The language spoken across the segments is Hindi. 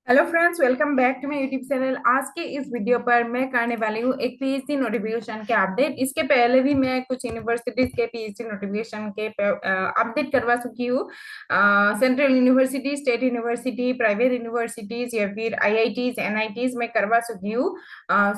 Hello friends, welcome back to my YouTube channel. आज के इस वीडियो पर मैं करने वाली हूँ एक पीएचडी नोटिफिकेशन के अपडेट। इसके पहले भी मैं कुछ यूनिवर्सिटीज के पीएचडी नोटिफिकेशन के अपडेट करवा चुकी हूँ। Central university, state university, private universities या फिर आईआईटीज, एनआईटीज में करवा चुकी हूँ।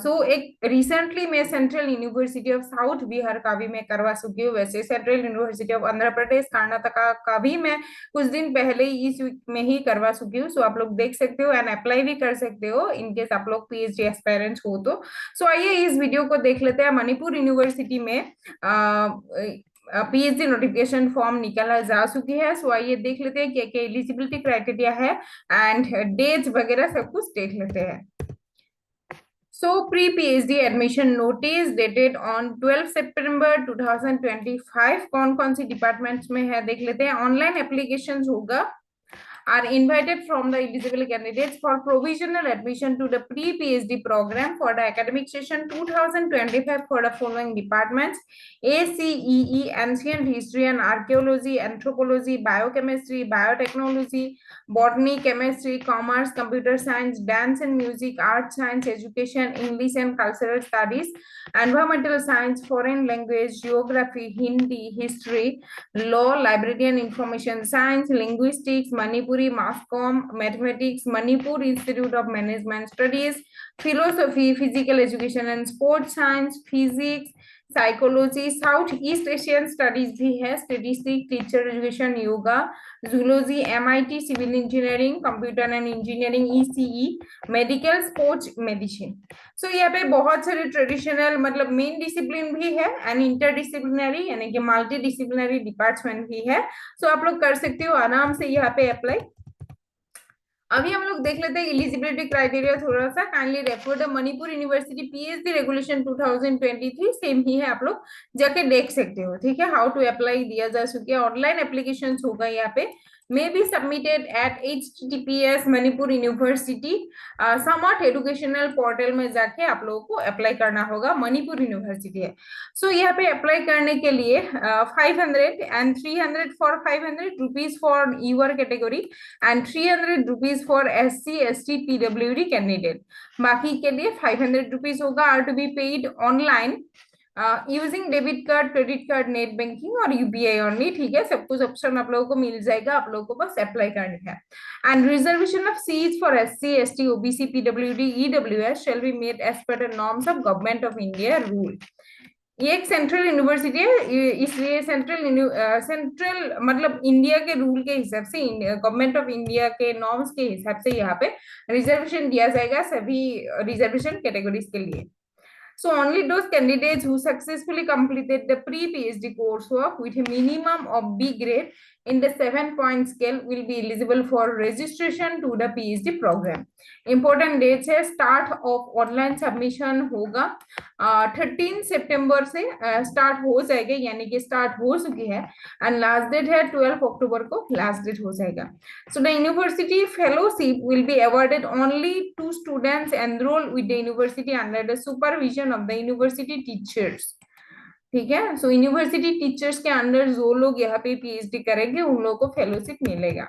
सो एक रिसेंटली मैं central university of south Bihar का भी मैं करवा चुकी हूँ। वैसे central university of Andhra Pradesh, Karnataka का भी मैं कुछ दिन पहले ही इस वीक में ही करवा चुकी हूँ। सो आप लोग देख सकते हो एंड अप्लाई भी कर सकते हो इनकेस आप लोग पीएचडी एस्पायरेंट्स हो तो। सो आइए इस वीडियो को देख लेते हैं। मणिपुर यूनिवर्सिटी में पीएचडी नोटिफिकेशन फॉर्म निकाला जा चुकी है। सो आइए देख लेते हैं क्या क्या एलिजिबिलिटी क्राइटेरिया है एंड डेट्स वगैरह सब कुछ देख लेते हैं। So pre-PhD admission notice dated on 12 September 2025 कौन कौन सी डिपार्टमेंट्स में है देख लेते हैं। ऑनलाइन एप्लीकेशन होगा are invited from the eligible candidates for provisional admission to the pre-PhD program for the academic session 2025 for the following departments: ACEE, Ancient History and Archaeology, Anthropology, Biochemistry, Biotechnology, Botany, Chemistry, Commerce, Computer Science, Dance and Music, Art, Science, Education, English and Cultural Studies, Environmental Science, Foreign Language, Geography, Hindi, History, Law, Library and Information Science, Linguistics, Manipuri, Mass Comm, Mathematics, Manipur Institute of Management Studies, Philosophy, Physical Education and Sports Science, Physics, psychology, South East Asian studies भी है, statistic, teacher education, yoga, zoology, MIT, civil engineering, computer and engineering, ECE, medical, sports medicine. So यहाँ पे बहुत सारे ट्रेडिशनल मतलब मेन डिसिप्लिन भी है एंड इंटरडिसिप्लिनरी यानी कि मल्टी डिसिप्लिनरी डिपार्टमेंट भी है। सो आप लोग कर सकते हो आराम से यहाँ पे अप्लाई। अभी हम लोग देख लेते हैं एलिजिबिलिटी क्राइटेरिया थोड़ा सा। Kindly refer the Manipur university PhD regulation 2023, same ही है, आप लोग जाके देख सकते हो। ठीक है, हाउ टू अप्लाई दिया जा चुके हैं। ऑनलाइन एप्लीकेशन होगा यहाँ पे, may be submitted at https Manipur university समॉट educational portal में जाके आप लोगों को अप्लाई करना होगा। मणिपुर यूनिवर्सिटी है। सो यहाँ पे अप्लाई करने के लिए 500 and 300 for 500 rupees for your category and 300 rupees for SC ST PWD candidate. बाकी के लिए 500 rupees होगा, are to be paid online using debit card, credit card, net banking और यूपीआई ओनली। ठीक है, सब कुछ ऑप्शन आप लोगों को मिल जाएगा, आप लोगों को बस अप्लाई करनी है। And reservation of seats for SC ST OBC PWD EWS shall be made as per the norms of government of India rule. ये एक सेंट्रल यूनिवर्सिटी है, इसलिए सेंट्रल मतलब इंडिया के रूल के हिसाब से, गवर्नमेंट ऑफ इंडिया के नॉर्म्स के हिसाब से यहाँ पे रिजर्वेशन दिया जाएगा सभी रिजर्वेशन कैटेगरीज के लिए। So only those candidates who successfully completed the pre-PhD coursework with a minimum of B grade in the 7-point scale will be eligible for registration to the PhD program. Important dates है, start of online submission होगा 13 सितंबर से स्टार्ट हो जाएगा, यानी कि स्टार्ट हो चुकी है एंड लास्ट डेट है 12 अक्टूबर को लास्ट डेट हो जाएगा। So the university fellowship will be awarded only to students enrolled with the university under the supervision of the university teachers. ठीक है, सो यूनिवर्सिटी टीचर्स के अंडर जो लोग यहाँ पे पीएचडी करेंगे उन लोगों को फेलोशिप मिलेगा।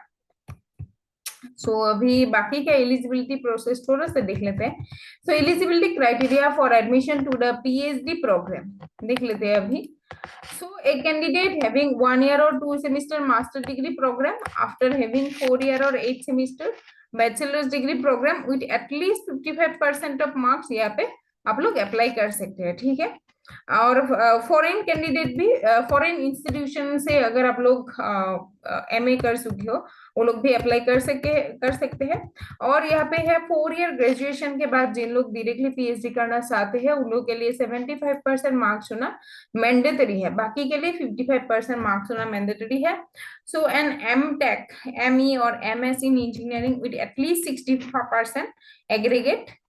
सो अभी बाकी का एलिजिबिलिटी प्रोसेस थोड़ा सा देख लेते हैं। So eligibility criteria for admission to the PhD program देख लेते हैं अभी। So a candidate having 1 year or 2 semester master degree program after having 4 year or 8 semester bachelor's degree program with at least 55% of marks यहाँ पे आप लोग अप्लाई कर सकते हैं। ठीक है, और फॉरेन कैंडिडेट भी फॉरेन इंस्टीट्यूशन से अगर आप लोग एमए कर चुके हो वो लोग भी अप्लाई कर सकते हैं। और यहाँ पे है 4 ईयर ग्रेजुएशन के बाद जिन लोग डायरेक्टली पीएचडी करना चाहते हैं उन लोग के लिए 75% मार्क्स होना मैंडेटरी है, बाकी के लिए 55% मार्क्स होना मैंडेटरी है। So an M Tech, ME और MS in engineering with at least 65% aggregate.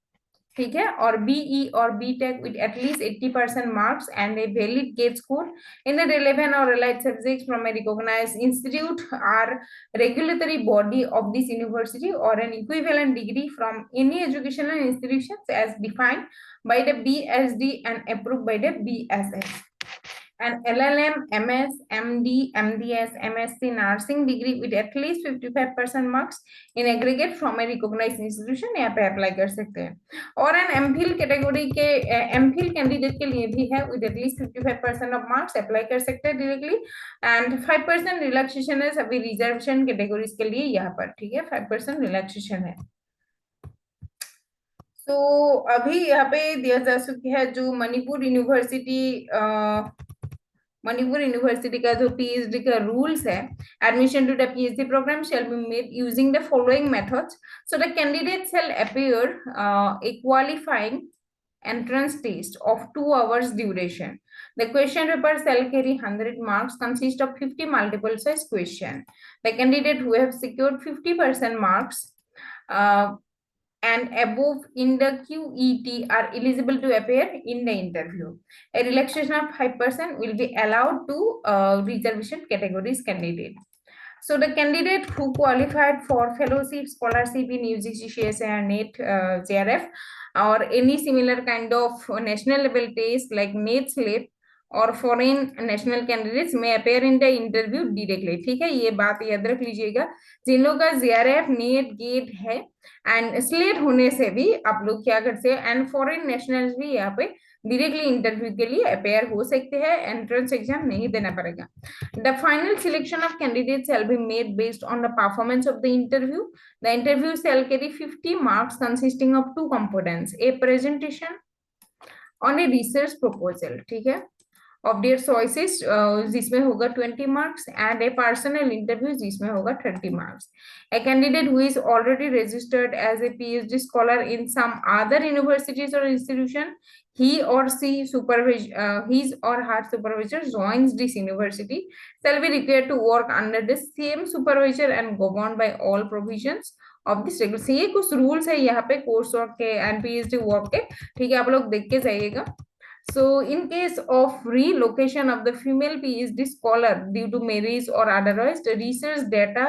ठीक है, और बीई और B Tech with at least 80% marks and a valid GATE score in the relevant और allied subjects from a recognized institute or regulatory body of this university or an equivalent degree from any educational institutions as defined by the BSD and approved by the BSS. and LLM, MS, MD, MDS, MSc nursing degree with at least 55% marks in aggregate from a recognized institution यहाँ पे अप्लाई कर सकते हैं। और एन एमफिल कैटेगरी के एमफिल कैंडिडेट के लिए भी है, with at least 55% of marks apply कर सकते हैं डायरेक्टली। एंड 5% रिलैक्सेशन है सभी रिजर्वेशन कैटेगरीज के लिए यहाँ पर, ठीक है, 5% रिलैक्सेशन है। तो अभी यहाँ पे दिया जा चुकी है जो मणिपुर यूनिवर्सिटी का जो पीएचडी का रूल्स है। Admission to the PhD program shall be made using the following methods. So the candidate shall appear a qualifying entrance test of 2 hours duration. The question paper shall carry 100 marks, consist of 50 multiple choice question. The candidate who have secured 50% marks and above in the QET are eligible to appear in the interview. A relaxation of 5% will be allowed to reservation categories candidate. So the candidate who qualified for fellowship, scholarship in UGC, CSIR, NET, JRF, or any similar kind of national level test like NET, SLAT, और फॉरेन नेशनल कैंडिडेट्स में appear in the interview directly, ठीक है, ये बात याद रख लीजिएगा। जिन लोगों का जीआरएफ, नेट, गेट है एंड स्लेट होने से भी आप लोग क्या करते हैं, एंड फॉरेन नेशनल्स भी यहाँ पे डायरेक्टली इंटरव्यू के लिए अपेयर हो सकते हैं, एंट्रेंस एग्जाम नहीं देना पड़ेगा। The final selection of candidate shall be made based on the performance of the interview. The interview shall carry 50 marks consisting of 2 components, a presentation on a research proposal, ठीक है, ऑफ देयर चॉइसेस जिसमें होगा 20 marks, and a personal interview जिसमें होगा 30 marks. A candidate who is already registered as a PhD scholar in some other universities और institution, he or she his or her supervisor joins this university shall be required to work under the same supervisor and governed by all provisions of this regulation। ये कुछ रूल्स है यहाँ पे कोर्स वर्क के एंड पीएचडी वर्क के, ठीक है, आप लोग देख के जाइएगा। So in case of relocation of the female PhD scholar due to marriage or otherwise, the research data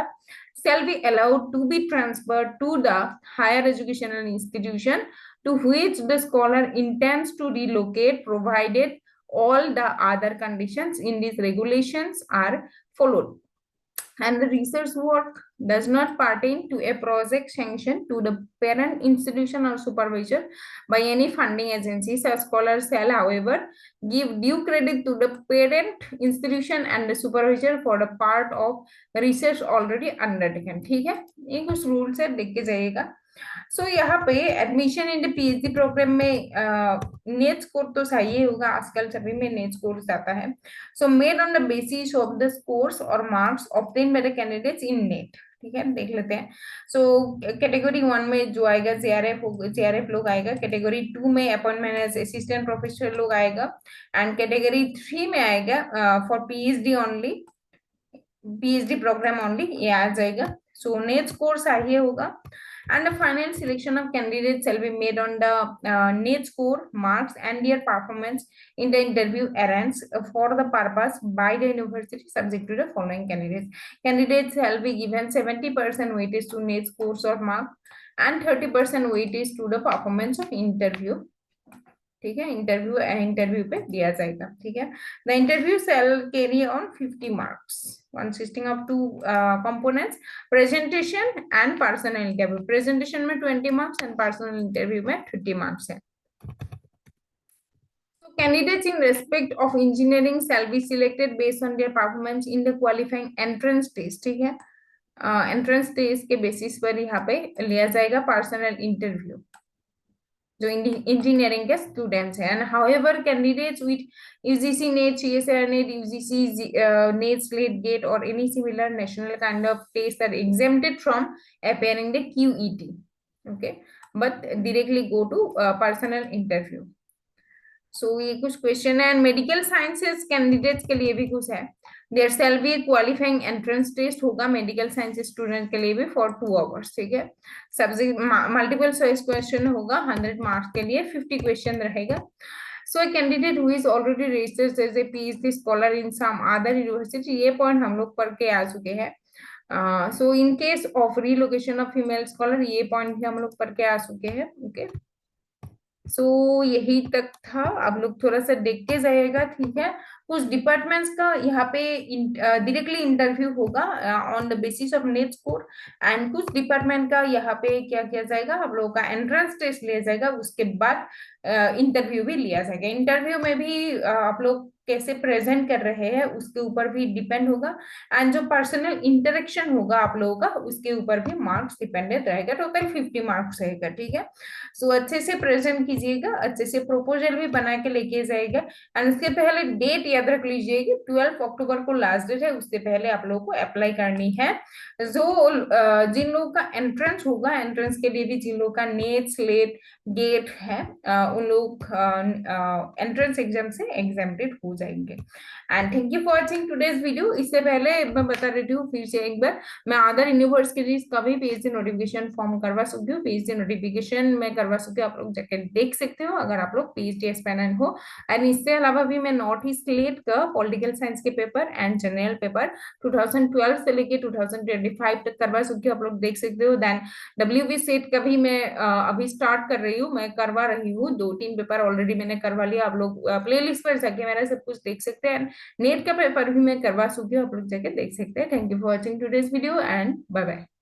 shall be allowed to be transferred to the higher educational institution to which the scholar intends to relocate, provided all the other conditions in these regulations are followed. And the research work does not pertain to a project sanctioned to the parent institution or supervisor by any funding agency. Such scholars shall, however, give due credit to the parent institution and the supervisor for the part of research already undertaken। ठीक है, ये कुछ रूल्स है, देख के जाइएगा। सो यहाँ पे admission in the PhD program में नेट स्कोर तो सही होगा, आजकल सभी में नेट स्कोर आता है। So made on the basis of the scores और marks obtain by the candidates in NET, ठीक है, देख लेते हैं। सो कैटेगरी 1 में जो आएगा जेआरएफ लोग आएगा, कैटेगरी 2 में अपॉइंटमेंट एज असिस्टेंट प्रोफेसर लोग आएगा, एंड कैटेगरी 3 में आएगा for PhD only, PhD program only, ये आ जाएगा। सो नेट स्कोर सही होगा, and the final selection of candidates shall be made on the net score, marks, and their performance in the interview arranged for the purpose by the university, subject to the following candidates. Candidates shall be given 70% weightage to net scores or mark and 30% weightage to the performance of interview, ठीक है, इंटरव्यू पे दिया जाएगा, ठीक है। The interview shall carry on 50 marks consisting of 2 components, presentation and personal interview। presentation में 20 marks and personal interview में 30 marks है। So candidates in respect of engineering shall be selected based on their performance in the qualifying entrance test, ठीक है, एंट्रेंस टेस्ट के बेसिस पर यहाँ पे लिया जाएगा पर्सनल इंटरव्यू जो इंजीनियरिंग के स्टूडेंट्स हैं। And however candidates with UGC NET, CSIR NET, UGC NET, SLET, GATE और any similar national kind of test are exempted from appearing the QET, okay, but directly go to personal interview। सो ये कुछ क्वेश्चन है। एंड मेडिकल साइंसेस कैंडिडेट्स के लिए भी कुछ है। There shall be qualifying entrance test होगा मेडिकल साइंस स्टूडेंट के लिए भी फॉर 2 आवर्स, ठीक है। सब्जेक्ट मल्टीपल चॉइस क्वेश्चन होगा 100 मार्क्स के लिए, 50 क्वेश्चन रहेगा। So a candidate who is already registered as a PhD scholar in some other university, ये पॉइंट हम लोग पढ़ के आ चुके हैं। So in case of relocation of female scholar, ये पॉइंट भी हम लोग पढ़ के आ चुके हैं, ओके। यही तक था, आप लोग थोड़ा सा देख के जाइएगा, ठीक है। कुछ डिपार्टमेंट्स का यहाँ पे डायरेक्टली इंटरव्यू होगा on the basis of net score, and कुछ डिपार्टमेंट का यहाँ पे क्या किया जाएगा, आप लोगों का एंट्रेंस टेस्ट लिया जाएगा, उसके बाद इंटरव्यू भी लिया जाएगा। इंटरव्यू में भी आप लोग कैसे प्रेजेंट कर रहे हैं उसके ऊपर भी डिपेंड होगा, एंड जो पर्सनल इंटरेक्शन होगा आप लोगों का उसके ऊपर भी मार्क्स डिपेंडेंट रहेगा। टोटल 50 मार्क्स रहेगा, ठीक है। अच्छे से प्रेजेंट कीजिएगा, अच्छे से प्रपोजल भी बना के लेके जाइएगा, एंड उसके पहले डेट याद रख लीजिएगा, 12 अक्टूबर को लास्ट डेट है, उससे पहले आप लोगों को अप्लाई करनी है। जिन लोगों का एंट्रेंस होगा, एंट्रेंस के लिए भी जिन लोगों का नेट स्लेट गेट है, उन लोग एंट्रेंस एग्जाम से एग्जाम्प्टेड हो जाएंगे। And thank you for watching today's video. इससे पहले मैं बता देती हूँ फिर से एक बार, मैं अदर यूनिवर्सिटीज का भी पीएचडी नोटिफिकेशन फॉर्म करवा सकती हूँ, पीएचडी नोटिफिकेशन में करवा सकती हूँ, आप लोग जाके देख सकते हो अगर आप लोग पीएचडी एस्पायरेंट हो। एंड इसके अलावा भी मैं नॉर्थ ईस्ट लेट का पॉलिटिकल साइंस के पेपर एंड जनरल पेपर 2012 से लेके 2025 तक करवा सकती हूँ, आप लोग देख सकते हो। देन डब्ल्यूबी सेट का भी मैं अभी स्टार्ट कर रही हूँ, मैं करवा रही हूँ, 2-3 पेपर ऑलरेडी मैंने करवा लिया, आप लोग प्ले लिस्ट पर जाके मेरा सब कुछ देख सकते हैं। नेट का पेपर भी मैं करवा चुकी हूँ, आप लोग जाके देख सकते हैं। Thank you for watching today's video and bye bye.